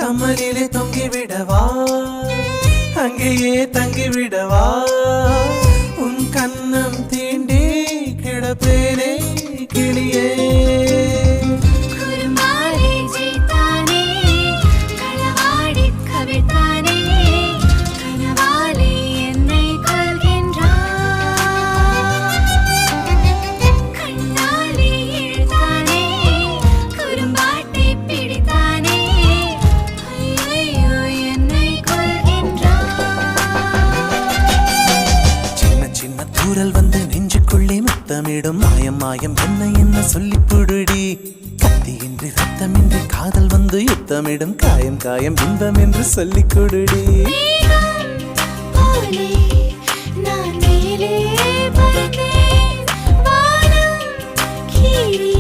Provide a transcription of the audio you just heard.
கம்மலிலே தொங்கிவிடவா அங்கேயே தங்கிவிடவா உன் கண்ணம் தீண்டி கிடப்பேனே கிளியே தூரல் வந்து நெஞ்சுக்குள்ளே முத்தமிடும் மாயம் மாயம் என்ன என்ன சொல்லி புடுடி கத்தியின்றி ரத்தமின்றி காதல் வந்து யுத்தமிடும் காயம் காயம் இன்பம் என்று சொல்லி கொடுடி நான் மேலே பறந்தேன் வானம் கீழே